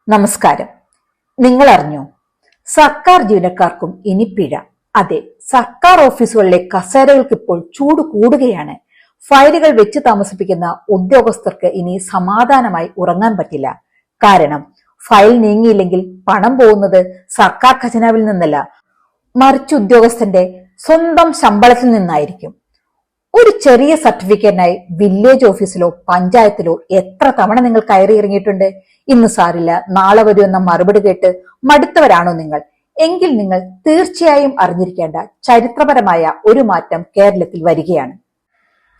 നമസ്കാരം. നിങ്ങൾ അറിഞ്ഞോ, സർക്കാർ ജീവനക്കാർക്കും ഇനി പിഴ. അതെ, സർക്കാർ ഓഫീസുകളിലെ കസേരകൾക്ക് ഇപ്പോൾ ചൂട് കൂടുകയാണ്. ഫയലുകൾ വെച്ച് താമസിപ്പിക്കുന്ന ഉദ്യോഗസ്ഥർക്ക് ഇനി സമാധാനമായി ഉറങ്ങാൻ പറ്റില്ല. കാരണം ഫയൽ നീങ്ങിയില്ലെങ്കിൽ പണം പോകുന്നത് സർക്കാർ ഖജനാവിൽ നിന്നല്ല, മറിച്ച് ഉദ്യോഗസ്ഥന്റെ സ്വന്തം ശമ്പളത്തിൽ നിന്നായിരിക്കും. ഒരു ചെറിയ സർട്ടിഫിക്കറ്റിനായി വില്ലേജ് ഓഫീസിലോ പഞ്ചായത്തിലോ എത്ര തവണ നിങ്ങൾ കയറി ഇറങ്ങിയിട്ടുണ്ട്? ഇന്ന് സാരില്ല, നാളെ വരൂ എന്ന മറുപടി കേട്ട് മടുത്തവരാണോ നിങ്ങൾ? എങ്കിൽ നിങ്ങൾ തീർച്ചയായും അറിഞ്ഞിരിക്കേണ്ട ചരിത്രപരമായ ഒരു മാറ്റം കേരളത്തിൽ വരികയാണ്.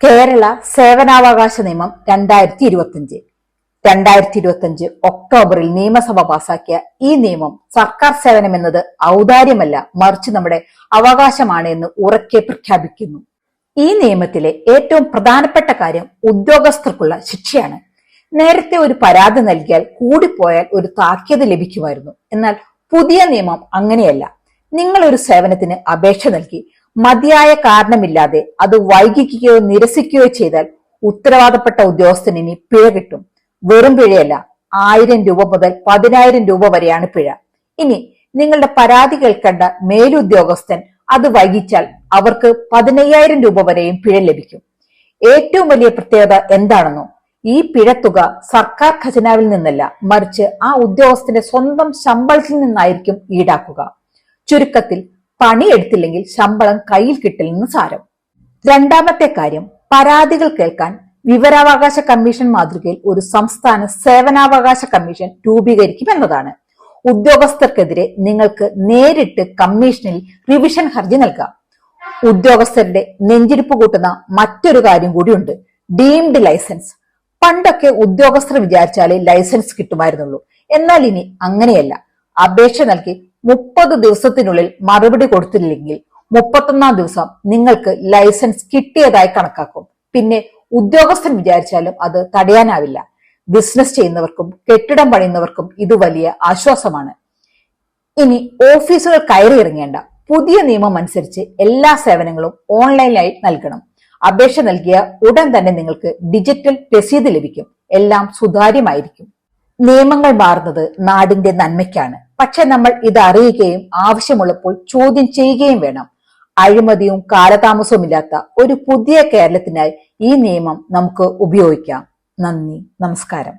കേരള സേവനാവകാശ നിയമം 2025 ഒക്ടോബറിൽ നിയമസഭ പാസാക്കിയ ഈ നിയമം സർക്കാർ സേവനം എന്നത് ഔദാര്യമല്ല, മറിച്ച് നമ്മുടെ അവകാശമാണ് എന്ന് ഉറക്കെ പ്രഖ്യാപിക്കുന്നു. ഈ നിയമത്തിലെ ഏറ്റവും പ്രധാനപ്പെട്ട കാര്യം ഉദ്യോഗസ്ഥർക്കുള്ള ശിക്ഷയാണ്. നേരത്തെ ഒരു പരാതി നൽകിയാൽ കൂടിപ്പോയാൽ ഒരു താക്കീത് ലഭിക്കുമായിരുന്നു. എന്നാൽ പുതിയ നിയമം അങ്ങനെയല്ല. നിങ്ങൾ ഒരു സേവനത്തിന് അപേക്ഷ നൽകി മതിയായ കാരണമില്ലാതെ അത് വൈകിക്കുകയോ നിരസിക്കുകയോ ചെയ്താൽ ഉത്തരവാദപ്പെട്ട ഉദ്യോഗസ്ഥന് ഇനി പിഴ കിട്ടും. വെറും പിഴയല്ല, 1000 രൂപ മുതൽ 10,000 രൂപ വരെയാണ് പിഴ. ഇനി നിങ്ങളുടെ പരാതി കേൾക്കേണ്ട മേലുദ്യോഗസ്ഥൻ അത് വൈകിച്ചാൽ അവർക്ക് 15,000 രൂപ വരെയും പിഴ ലഭിക്കും. ഏറ്റവും വലിയ പ്രത്യേകത എന്താണെന്നോ, ഈ പിഴത്തുക സർക്കാർ ഖജനാവിൽ നിന്നല്ല, മറിച്ച് ആ ഉദ്യോഗസ്ഥന്റെ സ്വന്തം ശമ്പളത്തിൽ നിന്നായിരിക്കും ഈടാക്കുക. ചുരുക്കത്തിൽ, പണിയെടുത്തില്ലെങ്കിൽ ശമ്പളം കയ്യിൽ കിട്ടില്ലെന്ന് സാരം. രണ്ടാമത്തെ കാര്യം, പരാതികൾ കേൾക്കാൻ വിവരാവകാശ കമ്മീഷൻ മാതൃകയിൽ ഒരു സംസ്ഥാന സേവനാവകാശ കമ്മീഷൻ രൂപീകരിക്കുമെന്നതാണ്. ഉദ്യോഗസ്ഥർക്കെതിരെ നിങ്ങൾക്ക് നേരിട്ട് കമ്മീഷനിൽ റിവിഷൻ ഹർജി നൽകാം. ഉദ്യോഗസ്ഥരുടെ നെഞ്ചിരിപ്പ് കൂട്ടുന്ന മറ്റൊരു കാര്യം കൂടിയുണ്ട്, ഡീംഡ് ലൈസൻസ്. പണ്ടൊക്കെ ഉദ്യോഗസ്ഥർ വിചാരിച്ചാലേ ലൈസൻസ് കിട്ടുമായിരുന്നുള്ളൂ. എന്നാൽ ഇനി അങ്ങനെയല്ല. അപേക്ഷ നൽകി 30 ദിവസത്തിനുള്ളിൽ മറുപടി കൊടുത്തില്ലെങ്കിൽ 31ാം ദിവസം നിങ്ങൾക്ക് ലൈസൻസ് കിട്ടിയതായി കണക്കാക്കും. പിന്നെ ഉദ്യോഗസ്ഥൻ വിചാരിച്ചാലും അത് തടയാനാവില്ല. ബിസിനസ് ചെയ്യുന്നവർക്കും കെട്ടിടം പണിയുന്നവർക്കും ഇത് വലിയ ആശ്വാസമാണ്. ഇനി ഓഫീസുകൾ കയറിയിറങ്ങേണ്ട. പുതിയ നിയമം അനുസരിച്ച് എല്ലാ സേവനങ്ങളും ഓൺലൈനായി നൽകണം. അപേക്ഷ നൽകിയ ഉടൻ തന്നെ നിങ്ങൾക്ക് ഡിജിറ്റൽ രസീത് ലഭിക്കും. എല്ലാം സുതാര്യമായിരിക്കും. നിയമങ്ങൾ മാറുന്നത് നാടിന്റെ നന്മയ്ക്കാണ്. പക്ഷെ നമ്മൾ ഇത് അറിയുകയും ആവശ്യമുള്ളപ്പോൾ ചോദ്യം ചെയ്യുകയും വേണം. അഴിമതിയും കാലതാമസവും ഇല്ലാത്ത ഒരു പുതിയ കേരളത്തിനായി ഈ നിയമം നമുക്ക് ഉപയോഗിക്കാം. നന്ദി, നമസ്കാരം.